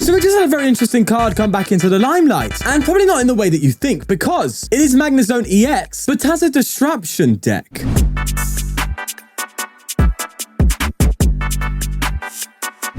So we just had a very interesting card come back into the limelight. And probably not in the way that you think, because it is Magnezone EX, but has a disruption deck.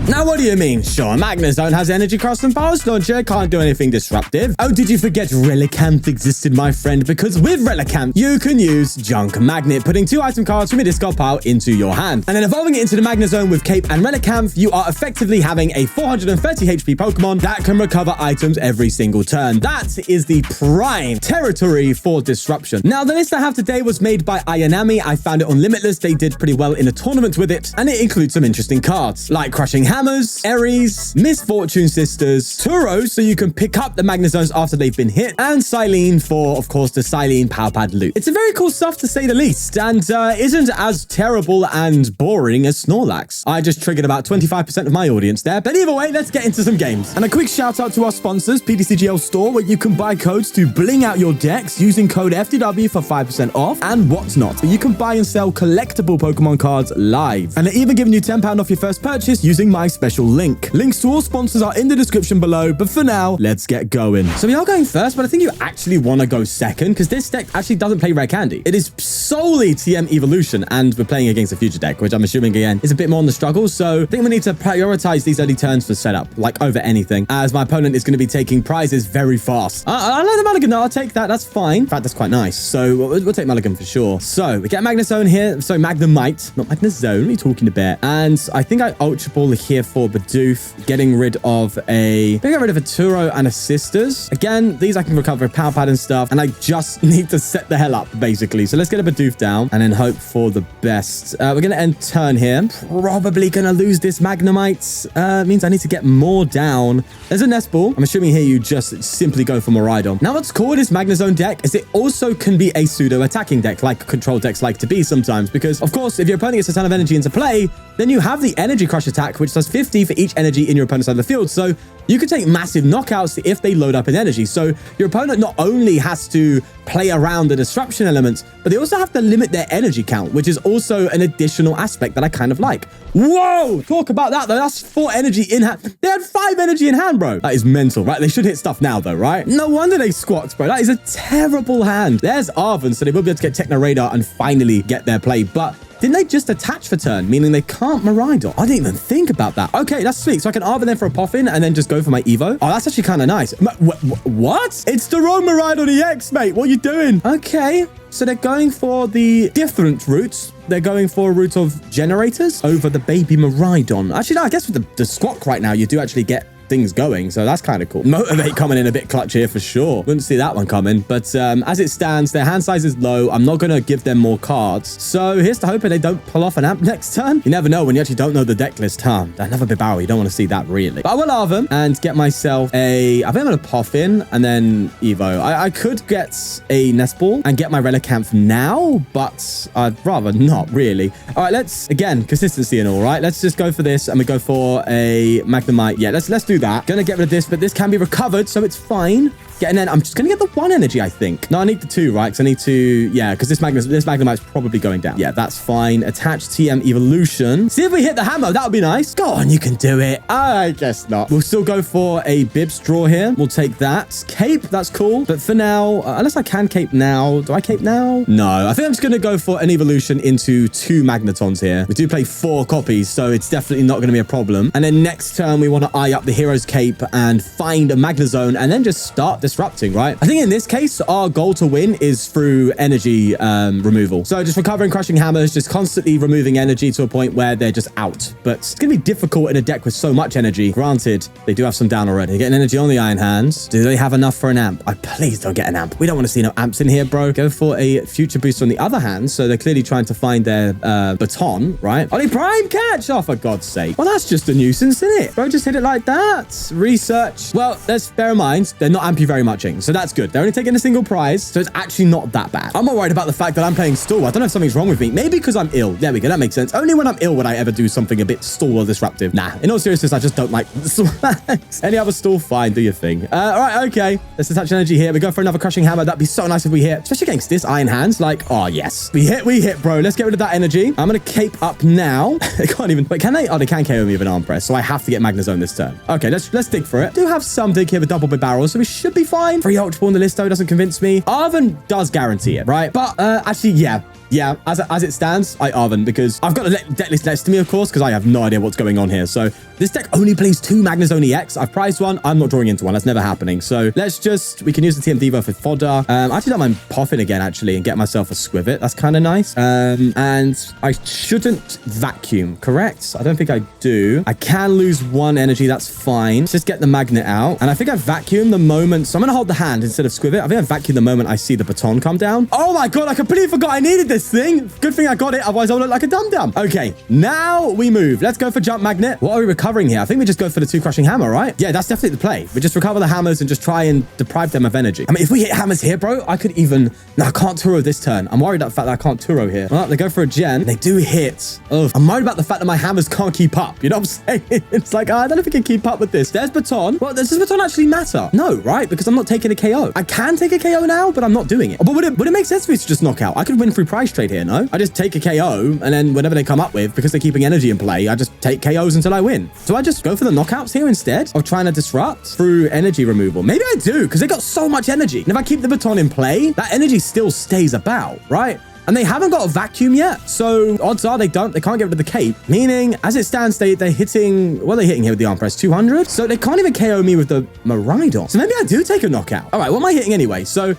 Now, what do you mean? Sure, Magnezone has Energy Cross and Pulse Launcher, can't do anything disruptive. Oh, did you forget Relicanth existed, my friend? Because with Relicanth, you can use Junk Magnet, putting 2 item cards from your discard pile into your hand. And then evolving it into the Magnezone with Cape and Relicanth, you are effectively having a 430 HP Pokemon that can recover items every single turn. That is the prime territory for disruption. Now, the list I have today was made by Ayanami. I found it on Limitless. They did pretty well in a tournament with it, and it includes some interesting cards, like Crushing Hammers, Aries, Misfortune Sisters, Turo, so you can pick up the Magnezones after they've been hit, and Silene for, of course, the Silene Power Pad loot. It's a very cool stuff to say the least, and isn't as terrible and boring as Snorlax. I just triggered about 25% of my audience there, but either way, let's get into some games. And a quick shout out to our sponsors, PTCGL Store, where you can buy codes to bling out your decks using code FTW for 5% off, and whatnot. You can buy and sell collectible Pokemon cards live, and they're even giving you £10 off your first purchase using my special link. Links to all sponsors are in the description below, but for now, let's get going. So we are going first, but I think you actually want to go second, because this deck actually doesn't play Rare Candy. It is solely TM Evolution, and we're playing against a future deck, which I'm assuming, again, is a bit more on the struggle, so I think we need to prioritize these early turns for setup, like over anything, as my opponent is going to be taking prizes very fast. I like the Mulligan. No, I'll take that. That's fine. In fact, that's quite nice, so we'll take Mulligan for sure. So we get Magnezone here. So Magnemite, not Magnezone. What are you talking about? And I think I Ultra Ball here for Bidoof, getting rid of I got rid of a Turo and a Sisters. Again, these I can recover a Power Pad and stuff, and I just need to set the hell up, basically. So let's get a Bidoof down and then hope for the best. We're going to end turn here. Probably going to lose this Magnemite. Means I need to get more down. There's a Nest Ball. I'm assuming here you just simply go for Miraidon. Now, what's cool with this Magnezone deck is it also can be a pseudo attacking deck, like control decks like to be sometimes, because of course, if your opponent gets a ton of energy into play, then you have the Energy Crush attack, which does 50 for each energy in your opponent's side of the field. So you can take massive knockouts if they load up in energy. So your opponent not only has to play around the disruption elements, but they also have to limit their energy count, which is also an additional aspect that I kind of like. Whoa! Talk about that, though. That's 4 energy in hand. They had 5 energy in hand, bro. That is mental, right? They should hit stuff now, though, right? No wonder they squawked, bro. That is a terrible hand. There's Arven, so they will be able to get Techno Radar and finally get their play, but didn't they just attach for turn, meaning they can't Miraidon? I didn't even think about that. Okay, that's sweet. So I can Arven then for a Poffin and then just go for my Evo. Oh, that's actually kind of nice. What? It's the wrong Miraidon EX, mate. What are you doing? Okay, so they're going for the different routes. They're going for a route of generators over the baby Miraidon. Actually, no, I guess with the Squawk right now, you do actually get things going, so that's kind of cool. Motivate coming in a bit clutch here for sure. Wouldn't see that one coming, but as it stands, their hand size is low. I'm not going to give them more cards, so here's to hoping they don't pull off an amp next turn. You never know when you actually don't know the deck list, huh? Another Bibarel, you don't want to see that really. But I will Arven and get myself I think I'm going to pop in and then Evo. I could get a Nest Ball and get my Relicanth now, but I'd rather not really. All right, let's, again, consistency and all, right? Let's just go for this, and we go for a Magnemite. Yeah, let's do that. Gonna get rid of this, but this can be recovered, so it's fine. Yeah, and then I'm just gonna get the 1 energy, I think. No, I need the 2, right? Because I need to, yeah, because this Magnemite's probably going down. Yeah, that's fine. Attach TM Evolution. See if we hit the hammer. That would be nice. Go on, you can do it. I guess not. We'll still go for a Bibs draw here. We'll take that. Cape, that's cool. But for now, unless I can Cape now. Do I Cape now? No, I think I'm just gonna go for an Evolution into 2 Magnetons here. We do play 4 copies, so it's definitely not gonna be a problem. And then next turn, we want to eye up the Hero's Cape and find a Magnezone and then just start disrupting, right? I think in this case, our goal to win is through energy removal. So just recovering Crushing Hammers, just constantly removing energy to a point where they're just out. But it's going to be difficult in a deck with so much energy. Granted, they do have some down already. They're getting energy on the Iron Hands. Do they have enough for an amp? Please don't get an amp. We don't want to see no amps in here, bro. Go for a future boost on the other hand. So they're clearly trying to find their baton, right? Ollie Prime catch! Oh, for God's sake. Well, that's just a nuisance, isn't it? Bro, just hit it like that. Research. Well, let's bear in mind, they're not ampy very very much in. So that's good. They're only taking a single prize. So it's actually not that bad. I'm more worried about the fact that I'm playing stall. I don't know if something's wrong with me. Maybe because I'm ill. There we go. That makes sense. Only when I'm ill would I ever do something a bit stall or disruptive. Nah, in all seriousness, I just don't like swags. Any other stall? Fine, do your thing. All right, okay. Let's attach energy here. We go for another crushing hammer. That'd be so nice if we hit, especially against this Iron Hands. Like, oh, yes. We hit, bro. Let's get rid of that energy. I'm going to cape up now. They can't even, wait, can they? Oh, they can KO me with an arm press. So I have to get Magnezone this turn. Okay, let's dig for it. Do have some dig here with double big barrels, so we should be fine. Free Ultra Ball on the list, though, doesn't convince me. Arven does guarantee it, right? But actually, yeah, as it stands, I Arven because I've got a deck list next to me, of course, because I have no idea what's going on here. So this deck only plays 2 Magnezone EX. I've prized one. I'm not drawing into one. That's never happening. So we can use the TM Devo for fodder. I actually don't mind poffing again, actually, and get myself a Squivit. That's kind of nice. And I shouldn't vacuum, correct? I don't think I do. I can lose 1 energy. That's fine. Let's just get the magnet out. And I think I vacuum the moment. So I'm going to hold the hand instead of Squivit. I think I vacuum the moment I see the baton come down. Oh my God, I completely forgot I needed this thing. Good thing I got it. Otherwise, I'll look like a dum-dum. Okay, now we move. Let's go for jump magnet. What are we recovering here? I think we just go for the 2 crushing hammer, right? Yeah, that's definitely the play. We just recover the hammers and just try and deprive them of energy. I mean, if we hit hammers here, bro, I could even... No, I can't Turo this turn. I'm worried about the fact that I can't Turo here. Well, they go for a gen. They do hit. Ugh. I'm worried about the fact that my hammers can't keep up. You know what I'm saying? It's like, I don't know if we can keep up with this. There's baton. Well, does this baton actually matter? No, right? Because I'm not taking a KO. I can take a KO now, but I'm not doing it. But would it make sense for me to just knock out? I could win through price trade here, no? I just take a KO, and then whatever they come up with, because they're keeping energy in play, I just take KOs until I win. So I just go for the knockouts here instead of trying to disrupt through energy removal. Maybe I do, because they got so much energy. And if I keep the baton in play, that energy still stays about, right? And they haven't got a vacuum yet. So odds are they can't get rid of the cape. Meaning, as it stands, they're hitting, what are they hitting here with the arm press? 200? So they can't even KO me with the Miraidon. So maybe I do take a knockout. All right, what am I hitting anyway? So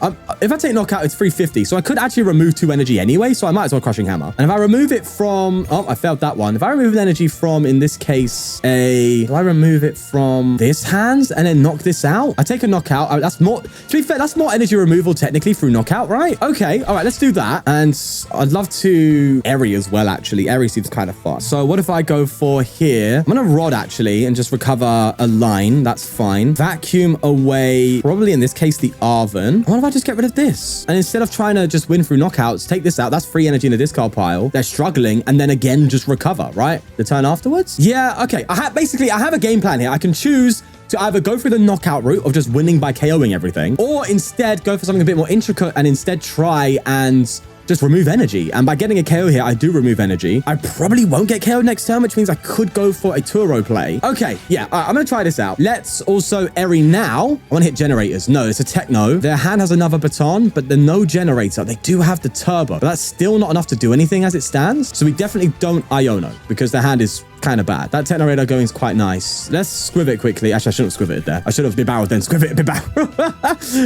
if I take knockout, it's 350. So I could actually remove 2 energy anyway. So I might as well crushing hammer. And if I remove it from, oh, I failed that one. If I remove an energy from, in this case, do I remove it from this hands and then knock this out? I take a knockout. That's more, to be fair, that's more energy removal technically through knockout, right? Okay, all right, let's do that. And I'd love to Airy as well, actually. Airy seems kind of fun. So what if I go for here? I'm going to Rod, actually, and just recover a line. That's fine. Vacuum away, probably in this case, the Arven. What if I just get rid of this? And instead of trying to just win through knockouts, take this out. That's free energy in the discard pile. They're struggling, and then again, just recover, right? The turn afterwards? Yeah, okay. I have a game plan here. I can choose to either go through the knockout route of just winning by KOing everything, or instead go for something a bit more intricate and instead try and just remove energy. And by getting a KO here, I do remove energy. I probably won't get KO next turn, which means I could go for a Turo play. Okay, yeah, I'm going to try this out. Let's also Airy now. I want to hit generators. No, it's a Techno. Their hand has another baton, but the no generator. They do have the turbo, but that's still not enough to do anything as it stands. So we definitely don't Iono because their hand is kind of bad. That Techno Radar going is quite nice. Let's squiv it quickly. Actually, I shouldn't have squiv it there. I should have been barreled then squiv it, been barreled.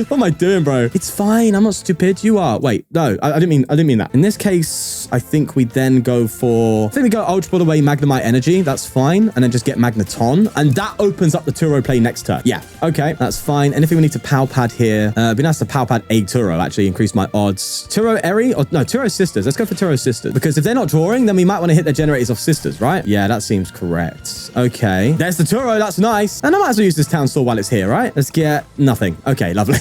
What am I doing, bro? It's fine. I'm not stupid. You are. Wait, no, I didn't mean that. In this case, I think we then go for, I think we go Ultra Ball away, Magnemite Energy. That's fine. And then just get Magneton. And that opens up the Turo play next turn. Yeah. Okay. That's fine. Anything we need to Pow Pad here? It'd be nice to Pow Pad a Turo, actually increase my odds. Turo Airy? Or no, Turo Sisters. Let's go for Turo Sisters. Because if they're not drawing, then we might want to hit their generators off Sisters, right? Yeah, that seems correct. Okay. There's the Turo. That's nice. And I might as well use this town store while it's here, right? Let's get nothing. Okay, lovely.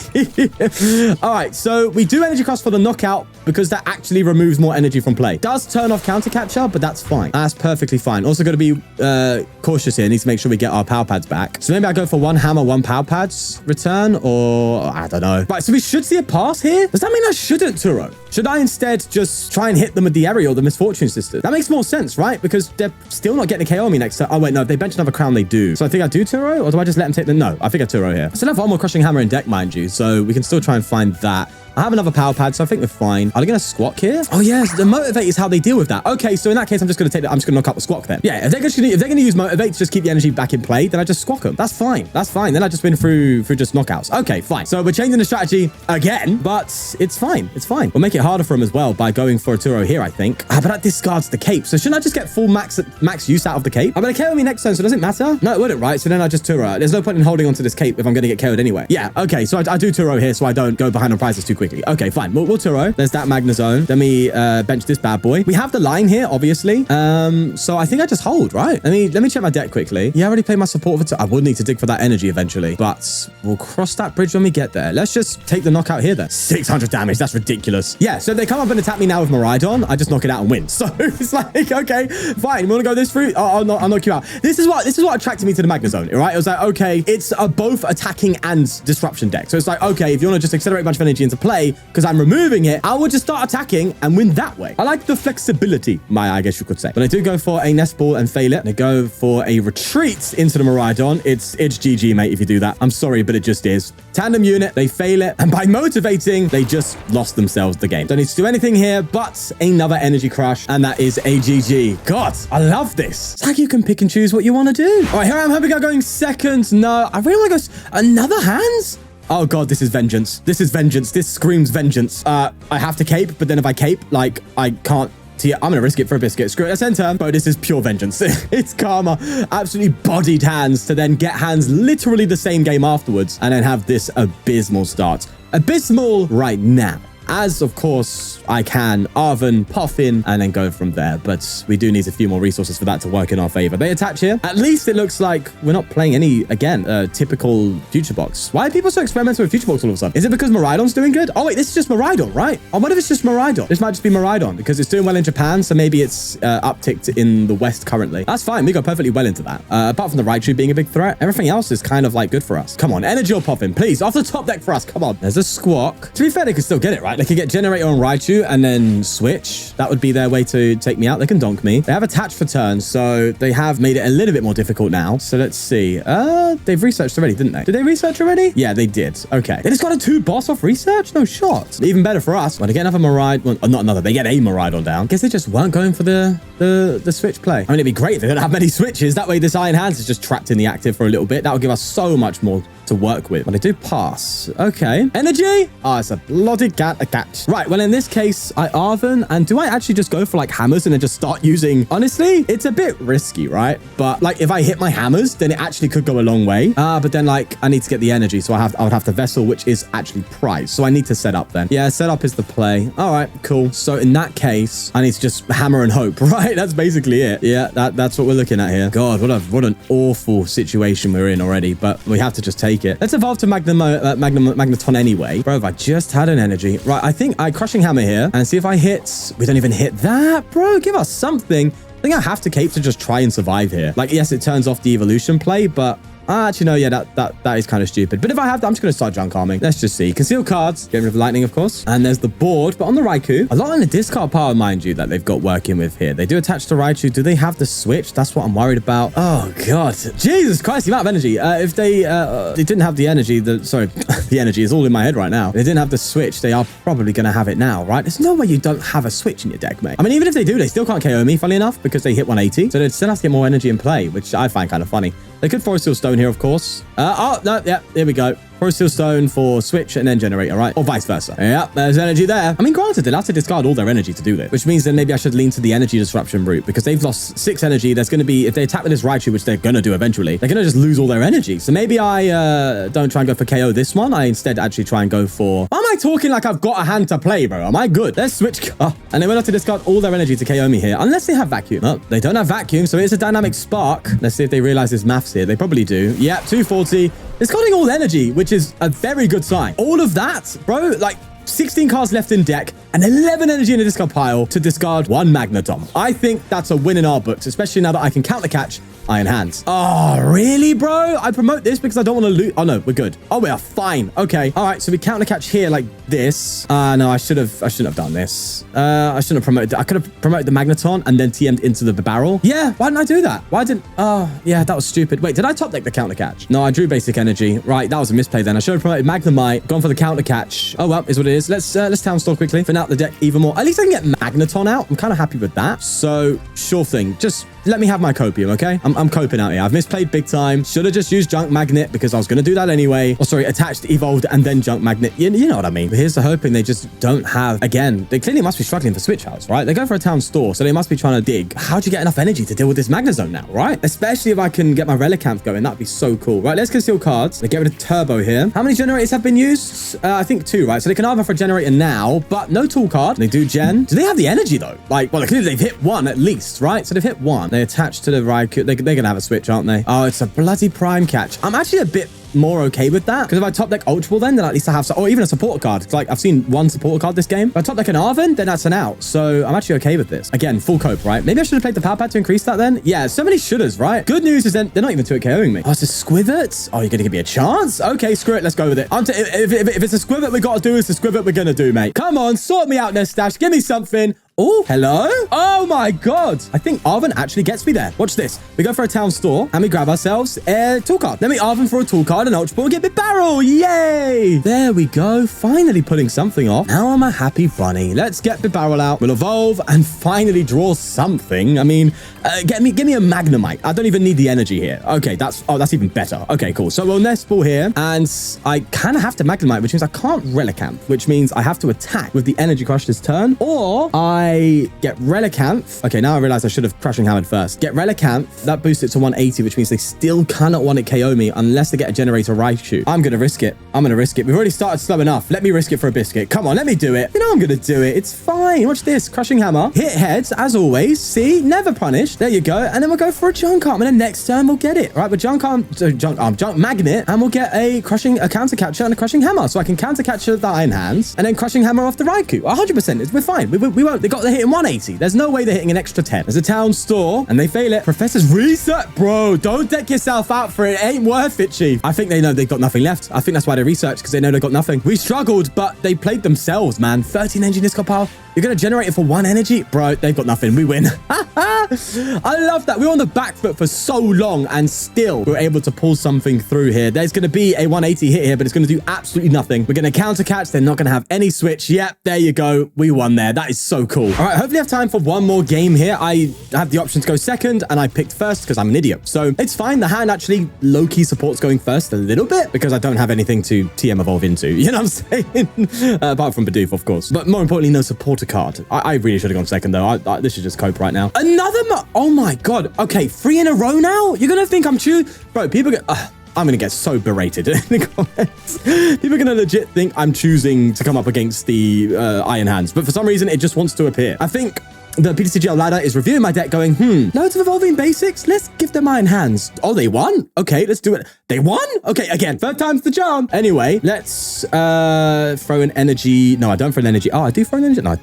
All right. So we do energy cost for the knockout because that actually removes more energy from play. Does turn off counter capture, but that's fine. That's perfectly fine. Also got to be cautious here. Need to make sure we get our power pads back. So maybe I go for 1 hammer, 1 power pads return, or I don't know. Right. So we should see a pass here. Does that mean I shouldn't Turo? Should I instead just try and hit them with the aerial, the Misfortune Sisters? That makes more sense, right? Because they're still not getting a KO on me next turn. Oh, wait, no. If they bench another crown, they do. So I think I do Turo, or do I just let them take the... No, I think I Turo here. I still have 1 more Crushing Hammer in deck, mind you. So we can still try and find that. I have another power pad, so I think we're fine. Are they going to squawk here? Oh, yes. The Motivate is how they deal with that. Okay, so in that case, I'm just going to knock out the squawk then. Yeah, if they're going to use Motivate to just keep the energy back in play, then I just squawk them. That's fine. That's fine. Then I just win through just knockouts. Okay, fine. So we're changing the strategy again, but it's fine. It's fine. We'll make it harder for them as well by going for a Turo here, I think. But that discards the cape. So shouldn't I just get full max use out of the cape? I'm going to KO me next turn, so does it matter? No, it wouldn't, right? So then I just Turo. There's no point in holding onto this cape if I'm going to get KO'd anyway. Yeah, okay. So I do Turo here so I don't go behind on prizes too quickly. quickly. Okay, fine. We'll Turo. There's that Magnezone. Then we bench this bad boy. We have the line here, obviously. So I think I just hold, right? Let me check my deck quickly. Yeah, I already played my support for I would need to dig for that energy eventually, but we'll cross that bridge when we get there. Let's just take the knockout here then. 600 damage. That's ridiculous. Yeah, so they come up and attack me now with Maridon. I just knock it out and win. So it's like, okay, fine. We want to go this route? I'll knock you out. This is what attracted me to the Magnezone, right? It was like, okay, it's a both attacking and disruption deck. So it's like, okay, if you want to just accelerate a bunch of energy into play, because I'm removing it, I will just start attacking and win that way. I like the flexibility, I guess you could say. But I do go for a nest ball and fail it. And I go for a retreat into the Maridon. It's GG, mate, if you do that. I'm sorry, but it just is. Tandem unit, they fail it. And by motivating, they just lost themselves the game. Don't need to do anything here, but another energy crush. And that is a GG. God, I love this. It's like you can pick and choose what you want to do. All right, here I am hoping I'm going second. No, I really want to go another hands. Oh God, this is vengeance. This is vengeance. This screams vengeance. I have to cape, but then if I cape, like I can't. Yeah, I'm gonna risk it for a biscuit. Screw it. Let's enter. But this is pure vengeance. It's karma. Absolutely bodied hands to then get hands literally the same game afterwards and then have this abysmal start. Abysmal right now. As, of course, I can Arven, Puffin, and then go from there. But we do need a few more resources for that to work in our favor. They attach here. At least it looks like we're not playing any, again, typical Future Box. Why are people so experimental with Future Box all of a sudden? Is it because Maridon's doing good? Oh, wait, this is just Maridon, right? Oh, what if it's just Maridon? This might just be Maridon because it's doing well in Japan, so maybe it's upticked in the West currently. That's fine. We go perfectly well into that. Apart from the Raichu being a big threat, everything else is kind of like good for us. Come on, energy or Puffin, please. Off the top deck for us. Come on. There's a Squawk. To be fair, they can still get it, right? They can get Generator on Raichu and then switch. That would be their way to take me out. They can donk me. They have attached for turns, so they have made it a little bit more difficult now. So let's see. They've researched already, didn't they? Did they research already? Yeah, they did. Okay. They just got a 2 boss off research? No shot. Even better for us. Well, they get another Maridon. Well, not another. They get a Maridon down. Guess they just weren't going for the switch play. I mean, it'd be great if they don't have many switches. That way this Iron Hands is just trapped in the active for a little bit. That would give us so much more to work with. But I do pass. Okay. Energy? Oh, it's a bloody catch. Right. Well, in this case, I Arven. And do I actually just go for like hammers and then just start using... Honestly, it's a bit risky, right? But like if I hit my hammers, then it actually could go a long way. But then like I need to get the energy. So I would have to vessel, which is actually prize. So I need to set up then. Yeah, set up is the play. All right, cool. So in that case, I need to just hammer and hope, right? That's basically it. Yeah, that's what we're looking at here. God, what an awful situation we're in already. But we have to just take it. Let's evolve to Magneton anyway. Bro, I just had an energy. Right, I think I Crushing Hammer here and see if I hit. We don't even hit that, bro. Give us something. I think I have to cape to just try and survive here. Like, yes, it turns off the evolution play, but actually, no, yeah, that is kind of stupid. But if I have that, I'm just going to start junk arming. Let's just see. Conceal cards. Get rid of lightning, of course. And there's the board. But on the Raikou, a lot on the discard power, mind you, that they've got working with here. They do attach to Raichu. Do they have the switch? That's what I'm worried about. Oh, God. Jesus Christ, the amount of energy. If they didn't have the energy, the energy is all in my head right now. If they didn't have the switch, they are probably going to have it now, right? There's no way you don't have a switch in your deck, mate. I mean, even if they do, they still can't KO me, funny enough, because they hit 180. So they'd still have to get more energy in play, which I find kind of funny. They could Forest Seal Stone here, of course. Oh, no, yeah, here we go. Forest Seal Stone for switch and then generator, right? Or vice versa. Yeah, there's energy there. I mean, granted, they'll have to discard all their energy to do this, which means then maybe I should lean to the energy disruption route because they've lost 6 energy. There's going to be, if they attack with this Raichu, which they're going to do eventually, they're going to just lose all their energy. So maybe I don't try and go for KO this one. I instead actually try and go for... Why am I talking like I've got a hand to play, bro? Am I good? Let's switch... Oh, and they will have to discard all their energy to KO me here, unless they have vacuum. Oh, they don't have vacuum, so it's a dynamic spark. Let's see if they realize this maths here. They probably do. Yeah, 240. Discarding all energy, which is a very good sign. All of that, bro, like 16 cards left in deck and 11 energy in the discard pile to discard 1 Magneton. I think that's a win in our books, especially now that I can counter catch Iron Hands. Oh, really, bro? I promote this because I don't want to lose. Oh, no, we're good. Oh, we are fine. Okay. All right. So we counter catch here like this. No, I shouldn't have done this. I shouldn't have promoted. I could have promoted the Magneton and then TM'd into the barrel. Yeah. Why didn't I do that? Why didn't... Oh, yeah, that was stupid. Wait, did I top deck the counter catch? No, I drew basic energy. Right. That was a misplay then. I should have promoted Magnemite, gone for the counter catch. Oh, well, is what it is. Let's town store quickly. Thin out the deck even more. At least I can get Magneton out. I'm kind of happy with that. So sure thing. Just let me have my copium, okay? I'm coping out here. I've misplayed big time. Should have just used Junk Magnet because I was going to do that anyway. Or sorry, attached, evolved, and then Junk Magnet. You know what I mean. But here's the hoping they just don't have, again, they clearly must be struggling for switch outs, right? They go for a town store, so they must be trying to dig. How'd you get enough energy to deal with this Magnezone now, right? Especially if I can get my Relicanth going. That'd be so cool. Right, let's conceal cards. They get rid of Turbo here. How many generators have been used? I think 2, right? So they can either for a generator now, but no tool card. They do gen. Do they have the energy though? Like, well, clearly they've hit 1 at least, right? So they've hit 1. They attach to the Raikou. They're going to have a switch, aren't they? Oh, it's a bloody prime catch. I'm actually a bit more okay with that because if I top deck Ultra Ball then at least I have or even a supporter card. Like I've seen 1 supporter card this game. If I top deck an Arven, then that's an out. So I'm actually okay with this. Again, full cope, right? Maybe I should have played the power pad to increase that then. Yeah, so many shouldas, right? Good news is then they're not even 2 KOing me. Oh, it's a Squivert. Oh, you're gonna give me a chance? Okay, screw it. Let's go with it. If it's a Squivert we gotta do, it's the Squivert we're gonna do, mate. Come on, sort me out, Nestash. Give me something. Oh, hello? Oh my God. I think Arven actually gets me there. Watch this. We go for a town store and we grab ourselves a tool card. Then we Arven for a tool card and Ultra Ball and get Big Barrel. Yay. There we go. Finally pulling something off. Now I'm a happy bunny. Let's get Big Barrel out. We'll evolve and finally draw something. I mean, give me a Magnemite. I don't even need the energy here. Okay, that's even better. Okay, cool. So we'll Nest Ball here and I kind of have to Magnemite, which means I can't Relicanth, which means I have to attack with the Energy Crush this turn, or I get Relicanth. Okay, now I realize I should have Crushing Hammered first. Get Relicanth. That boosts it to 180, which means they still cannot want it KO me unless they get a Generator Raikou. I'm going to risk it. I'm going to risk it. We've already started slow enough. Let me risk it for a biscuit. Come on, let me do it. You know I'm going to do it. It's fine. Watch this. Crushing Hammer. Hit heads, as always. See? Never punish. There you go. And then we'll go for a Junk Arm. And then next turn, we'll get it. Right, with Junk Magnet. And we'll get a Counter Catcher and a Crushing Hammer. So I can Counter Catcher the Iron Hands and then Crushing Hammer off the Raikou. 100%. We're fine. We won't. They're hitting 180. There's no way they're hitting an extra 10. There's a town store and they fail it. Professor's reset, bro. Don't deck yourself out for it. It ain't worth it, Chief. I think they know they've got nothing left. I think that's why they researched, because they know they've got nothing. We struggled, but they played themselves, man. 13 energy discard power. You're going to generate it for 1 energy? Bro, they've got nothing. We win. I love that. We were on the back foot for so long and still we're able to pull something through here. There's going to be a 180 hit here, but it's going to do absolutely nothing. We're going to counter catch. They're not going to have any switch. Yep, there you go. We won there. That is so cool. All right, hopefully I have time for 1 more game here. I have the option to go second and I picked first because I'm an idiot. So it's fine. The hand actually low-key supports going first a little bit because I don't have anything to TM evolve into. You know what I'm saying? Apart from Bidoof, of course. But more importantly, no supporter card. I really should have gone second though. This should just cope right now. Oh my God. Okay, 3 in a row now? You're going to think I'm Bro, people get... I'm going to get so berated in the comments. People are going to legit think I'm choosing to come up against the Iron Hands. But for some reason, it just wants to appear. I think the ptcgl ladder is reviewing my deck going, loads of evolving basics. Let's give them Iron Hands. Oh, they won? Okay, let's do it. They won? Okay, again, 3rd time's the charm. Anyway, let's throw an energy. No, I don't throw an energy. Oh, I do throw an energy. No, I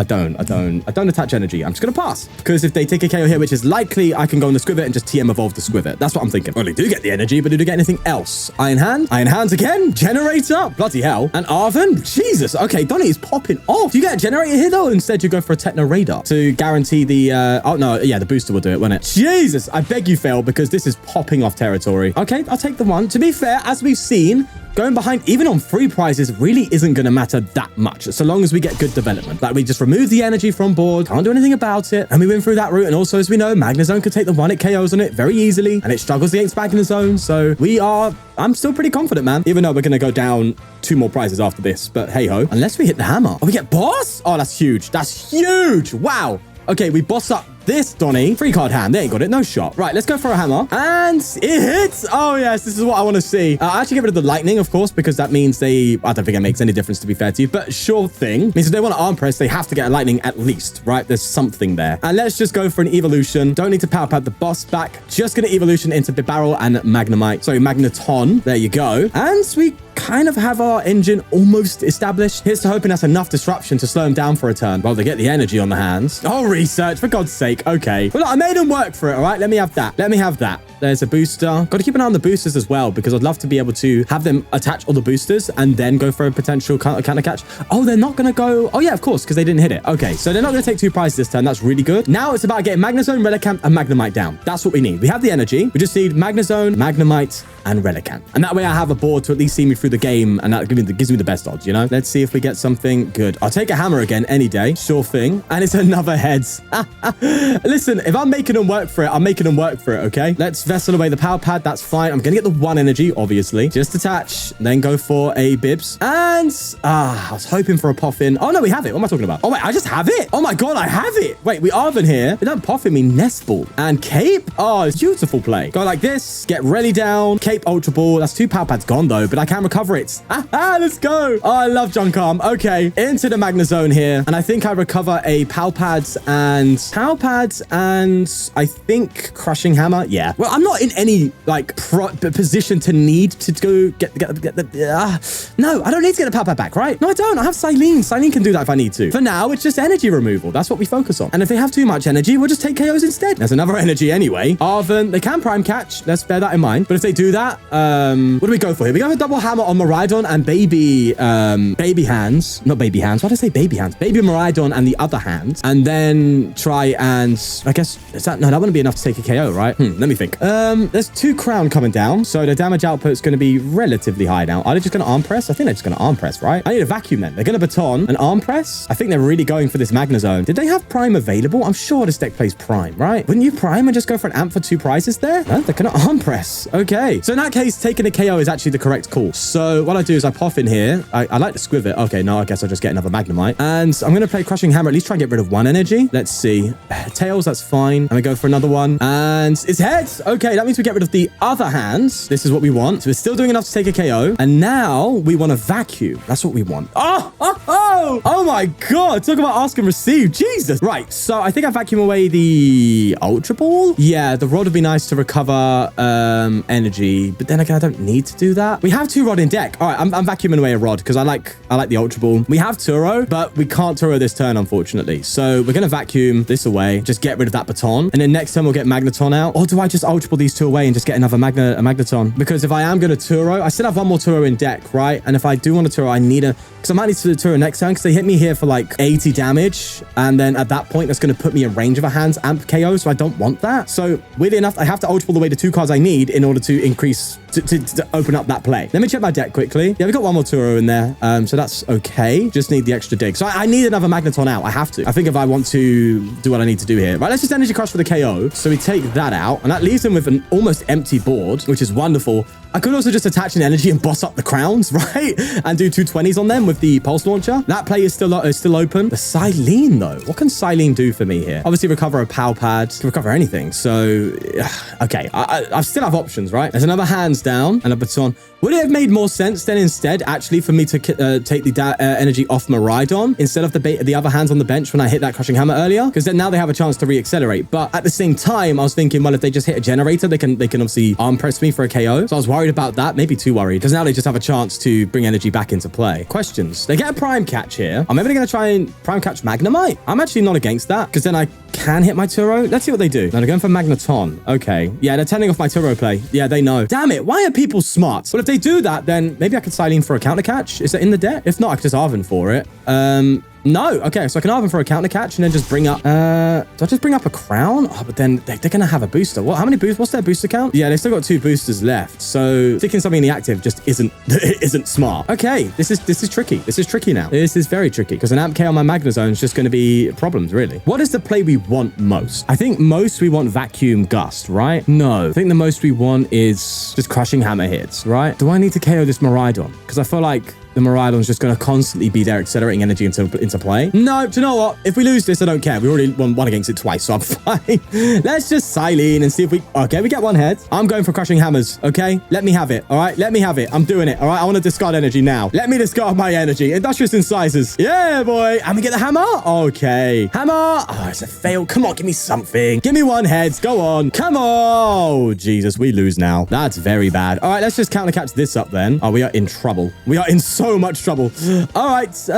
don't attach energy. I'm just going to pass. Because if they take a KO here, which is likely, I can go on the Squivert and just TM evolve the Squivert. That's what I'm thinking. Well, they do get the energy, but do they get anything else? Iron Hands again. Generator. Bloody hell. And Arven. Jesus. Okay, Donnie is popping off. Do you get a generator here, though? Instead, you go for a Techno Radar to guarantee the... oh, no. Yeah, the booster will do it, won't it? Jesus. I beg you fail because this is popping off territory. Okay, I'll take the 1. To be fair, as we've seen, going behind, even on free prizes, really isn't going to matter that much, so long as we get good development. Like, we just remove the energy from board, can't do anything about it, and we win through that route. And also, as we know, Magnezone could take the 1, it KOs on it very easily, and it struggles against Magnezone, so I'm still pretty confident, man, even though we're going to go down 2 more prizes after this, but hey-ho. Unless we hit the hammer. Oh, we get boss? Oh, that's huge. That's huge. Wow. Okay, we boss up this Donnie. 3-card hand. There you got it. No shot. Right, let's go for a hammer. And it hits. Oh, yes. This is what I want to see. I actually get rid of the lightning, of course, because that means I don't think it makes any difference, to be fair to you. But sure thing. Means if they want to arm press, they have to get a lightning at least, right? There's something there. And let's just go for an evolution. Don't need to power pad the boss back. Just going to evolution into Big Barrel and Magnezone. There you go. And we kind of have our engine almost established. Here's to hoping that's enough disruption to slow him down for a turn. Well, they get the energy on the hands. Oh, research, for God's sake. Okay. Well, look, I made him work for it, all right? Let me have that. There's a booster. Got to keep an eye on the boosters as well, because I'd love to be able to have them attach all the boosters and then go for a potential counter catch. Oh, they're not going to go... Oh, yeah, of course, because they didn't hit it. Okay, so they're not going to take 2 prizes this turn. That's really good. Now it's about getting Magnezone, Relicanth, and Magnemite down. That's what we need. We have the energy. We just need Magnezone, Magnemite, and Relicanth. And that way I have a board to at least see me through the game, and that gives me the best odds, you know? Let's see if we get something good. I'll take a hammer again any day. Sure thing. And it's another heads. Listen, if I'm making them work for it, I'm making them work for it, okay? Let's vessel away the power pad. That's fine. I'm going to get the 1 energy, obviously. Just attach, then go for a bibs. And, I was hoping for a poffin. Oh, no, we have it. What am I talking about? Oh, wait, I just have it. Oh, my God, I have it. Wait, we Arven here. They don't poffin me nest ball. And cape? Oh, it's beautiful play. Go like this. Get Relly down. Cape ultra ball. That's 2 power pads gone, though, but I can recover it. Let's go. Oh, I love junk arm. Okay, into the Magnezone here. And I think I recover a power pads and I think crushing hammer. Yeah. Well, I'm not in any like position to need to go get the no, I don't need to get a power pad back, right? No, I don't. I have Silene. Silene can do that if I need to. For now, it's just energy removal. That's what we focus on. And if they have too much energy, we'll just take KOs instead. There's another energy anyway. Arven, they can prime catch. Let's bear that in mind. But if they do that, what do we go for here? We go for double hammer on Miraidon and baby hands. Not baby hands. Why did I say baby hands? Baby Miraidon and the other hand. And then try and I guess that wouldn't be enough to take a KO, right? Let me think. There's 2 crown coming down. So the damage output is going to be relatively high now. Are they just going to arm press? I think they're just going to arm press, right? I need a vacuum then. They're going to baton and arm press. I think they're really going for this Magnezone. Did they have prime available? I'm sure this deck plays prime, right? Wouldn't you prime and just go for an amp for 2 prizes there? No, they're going to arm press. Okay. So in that case, taking a KO is actually the correct call. So what I do is I pop in here. I like to squiv it. Okay, no, I guess I'll just get another Magnemite. And I'm going to play Crushing Hammer, at least try and get rid of 1 energy. Let's see. Tails, that's fine. And we go for another one. And it's heads. Okay, that means we get rid of the other hands. This is what we want. So we're still doing enough to take a KO. And now we want a vacuum. That's what we want. Oh my God. Talk about ask and receive. Jesus. Right. So I think I vacuum away the Ultra Ball. Yeah, the rod would be nice to recover energy. But then again, I don't need to do that. We have 2 rod in deck. All right, I'm vacuuming away a rod because I like the Ultra Ball. We have Turo, but we can't Turo this turn, unfortunately. So we're going to vacuum this away. Just get rid of that baton. And then next turn we'll get Magneton out. Or do I just Ultra Ball these 2 away and just get another Magneton? Because if I am going to Turo, I still have 1 more Turo in deck, right? And if I do want to Turo, I need a... Because I might need to Turo next turn because they hit me here for like 80 damage. And then at that point, that's going to put me in range of a hand's amp KO. So I don't want that. So weirdly enough, I have to Ultra Ball away the 2 cards I need in order to increase... To open up that play. Let me check my deck quickly. Yeah, we got 1 more Turo in there. So that's okay. Just need the extra dig. So I need another Magneton out. I have to. I think if I want to do what I need to do here. Right, let's just Energy Crush for the KO. So we take that out. And that leaves him with an almost empty board, which is wonderful. I could also just attach an energy and boss up the crowns, right? And do 2 20s on them with the Pulse Launcher. That play is still open. The Silene, though. What can Silene do for me here? Obviously, recover a Pow Pad. Can recover anything. So, okay. I still have options, right? There's another hands down and a baton. Would it have made more sense then instead, actually, for me to take the energy off Miraidon instead of the other hands on the bench when I hit that Crushing Hammer earlier? Because then now they have a chance to re-accelerate. But at the same time, I was thinking, well, if they just hit a generator, they can obviously arm press me for a KO. So I was worried about that, maybe too worried, because now they just have a chance to bring energy back into play. Questions. They get a prime catch here. I'm maybe going to try and prime catch Magnemite. I'm actually not against that, because then I can hit my Turo. Let's see what they do. Now they're going for Magneton. Okay. Yeah, they're turning off my Turo play. Yeah, they know. Damn it. Why are people smart? Well, if they do that, then maybe I could Silene for a counter catch. Is that in the deck? If not, I could just Arven for it. No. Okay, so I can Arven for a counter catch and then just bring up... do I just bring up a crown? Oh, but then they're going to have a booster. What? How many boosters? What's their booster count? Yeah, they've still got 2 boosters left. So sticking something in the active just isn't smart. Okay, this is tricky. This is tricky now. This is very tricky because an amp K on my Magnezone is just going to be problems, really. What is the play we want most? I think most we want Vacuum Gust, right? No. I think the most we want is just Crushing Hammer hits, right? Do I need to KO this Miraidon? Because I feel like the Miraidon's just going to constantly be there accelerating energy into play. No, do you know what? If we lose this, I don't care. We already won against it twice, so I'm fine. Let's just Silene and see if we... Okay, we get 1 head. I'm going for Crushing Hammers, okay? Let me have it, all right? Let me have it. I'm doing it, all right? I want to discard energy now. Let me discard my energy. Industrious Incisors. Yeah, boy. And we get the hammer? Okay. Hammer. Oh, it's a fail. Come on, give me something. Give me 1 heads. Go on. Come on. Oh, Jesus, we lose now. That's very bad. All right, let's just counter catch this up then. Oh, we are in trouble. We are in so much trouble. All right,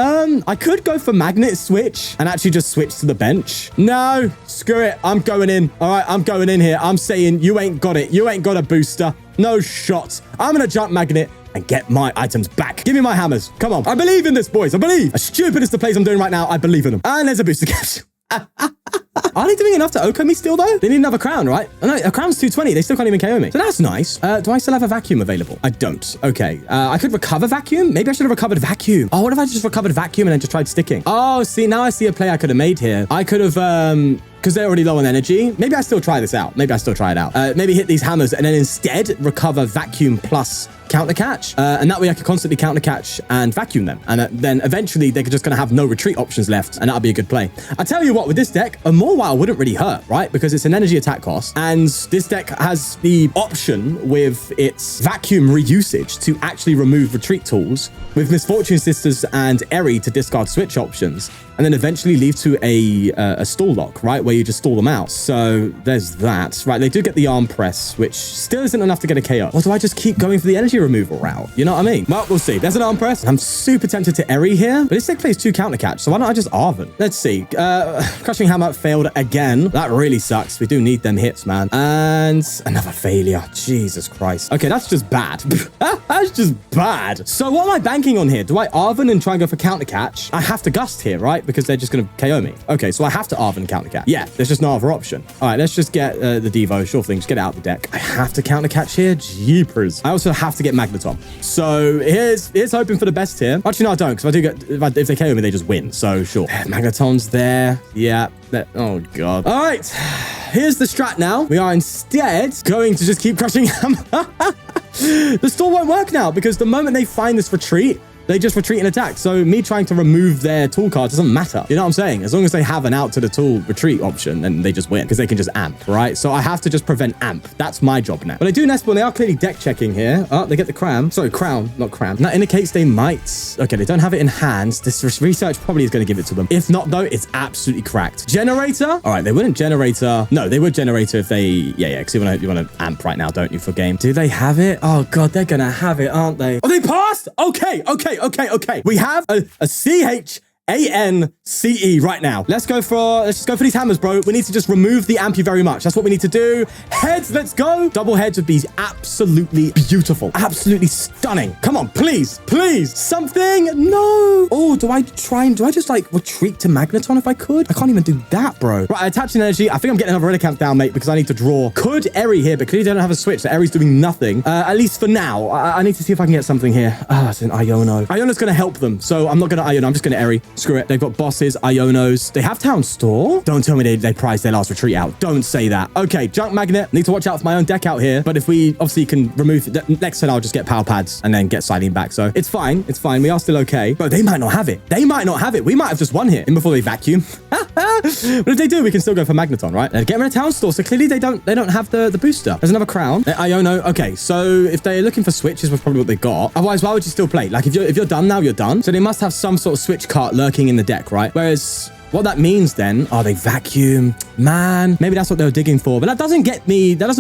I could go for Magnet Switch and actually just switch to the bench. No, screw it. I'm going in. All right, I'm going in here. I'm saying you ain't got it. You ain't got a booster. No shot. I'm going to jump Magnet and get my items back. Give me my hammers. Come on. I believe in this, boys. I believe. As stupid as the plays I'm doing right now, I believe in them. And there's a booster capsule. Are they doing enough to OHKO me still, though? They need another crown, right? Oh, no, a crown's 220. They still can't even KO me. So that's nice. Do I still have a vacuum available? I don't. Okay. I could recover vacuum. Maybe I should have recovered vacuum. Oh, what if I just recovered vacuum and then just tried sticking? Oh, see, now I see a play I could have made here. I could have, because they're already low on energy. Maybe I still try this out. Maybe I still try it out. Maybe hit these hammers and then instead recover vacuum plus counter catch. And that way I could constantly counter catch and vacuum them. And then eventually they're just going to have no retreat options left. And that'll be a good play. I tell you what, with this deck, a more while wouldn't really hurt, right? Because it's an energy attack cost. And this deck has the option with its vacuum reusage to actually remove retreat tools with Misfortune Sisters and Eri to discard switch options. And then eventually leave to a stall lock, right? Where you just stall them out. So there's that. Right, they do get the arm press, which still isn't enough to get a KO. Or do I just keep going for the energy removal route? You know what I mean? Well, we'll see. There's an arm press. I'm super tempted to Eri here, but this deck plays 2 counter catch. So why don't I just Arven? Let's see. Crushing Hammer failed again. That really sucks. We do need them hits, man. And another failure. Jesus Christ. Okay, that's just bad. That's just bad. So what am I banking on here? Do I Arven and try and go for counter catch? I have to Gust here, right? Because they're just going to KO me. Okay, so I have to Arven counter catch. Yeah, there's just no other option. All right, let's just get the Devo. Sure thing, just get it out of the deck. I have to counter catch here. Jeepers. I also have to get Magnezone. So here's hoping for the best here. Actually, no, I don't, because if I do get, if they KO me, they just win. So sure. Magnezone's there. Yeah. Oh, God. All right. Here's the strat now. We are instead going to just keep crushing them. The stall won't work now because the moment they find this retreat, they just retreat and attack. So me trying to remove their tool card doesn't matter. You know what I'm saying? As long as they have an out to the tool retreat option, then they just win because they can just amp, right? So I have to just prevent amp. That's my job now. But I do Nestball. They are clearly deck checking here. Oh, they get the crown. Sorry, crown, not cram. And that indicates they might. Okay, they don't have it in hand. This research probably is going to give it to them. If not, though, it's absolutely cracked. Generator. All right, they wouldn't generator. No, they would generator if they. Yeah. Because you want to amp right now, don't you, for game? Do they have it? Oh God, they're gonna have it, aren't they? Oh, they passed. Okay. We have a CHANCE right now. Let's just go for these hammers, bro. We need to just remove the amp you very much. That's what we need to do. Heads, let's go. Double heads would be absolutely beautiful. Absolutely stunning. Come on, please. Something. No. Oh, do I just like retreat to Magnezone if I could? I can't even do that, bro. Right, I attach an energy. I think I'm getting another Relicanth down, mate, because I need to draw. Could Eri here, but clearly they don't have a switch, so Eri's doing nothing. At least for now. I need to see if I can get something here. It's an Iono. Iono's going to help them, so I'm not going to Iono. I'm just going to Eri. Screw it. They've got bosses, Ionos. They have Town Store. Don't tell me they prized their last retreat out. Don't say that. Okay, Junk Magnet. Need to watch out for my own deck out here. But if we obviously can remove the next turn, I'll just get power pads and then get Silene back. So it's fine. We are still okay. But they might not have it. We might have just won here. Before they vacuum. But if they do, we can still go for Magnezone, right? They're getting rid of Town Store. So clearly they don't have the booster. There's another crown. Iono. Okay, so if they're looking for switches, was probably what they got. Otherwise, why would you still play? Like if you're done now, you're done. So they must have some sort of switch cart lurking in the deck, right? Whereas what that means then, they vacuum. Man, maybe that's what they were digging for. But that doesn't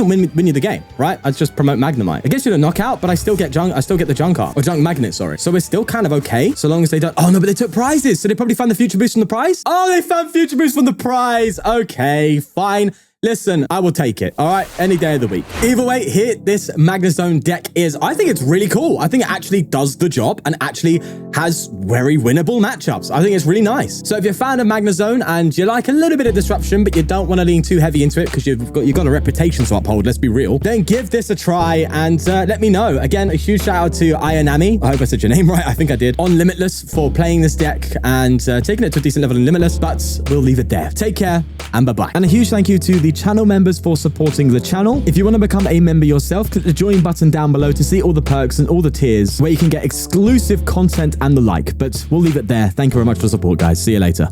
win you the game, right? I just promote Magnemite. It gets you the knockout, but I still get the junk art. Or junk magnet, sorry. So we're still kind of okay, so long as they don't. Oh no, but they took prizes. So they probably found the future boost from the prize. Oh, they found future boost from the prize. Okay, fine. Listen, I will take it. All right, any day of the week. Either way, here this Magnezone deck is. I think it's really cool. I think it actually does the job and actually has very winnable matchups. I think it's really nice. So if you're a fan of Magnezone and you like a little bit of disruption, but you don't want to lean too heavy into it because you've got a reputation to uphold, let's be real, then give this a try and let me know. Again, a huge shout out to Ayanami. I hope I said your name right. I think I did. On Limitless for playing this deck and taking it to a decent level in Limitless, but we'll leave it there. Take care and bye-bye. And a huge thank you to the channel members for supporting the channel. If you want to become a member yourself, click the join button down below to see all the perks and all the tiers where you can get exclusive content and the like. But we'll leave it there. Thank you very much for the support, guys. See you later.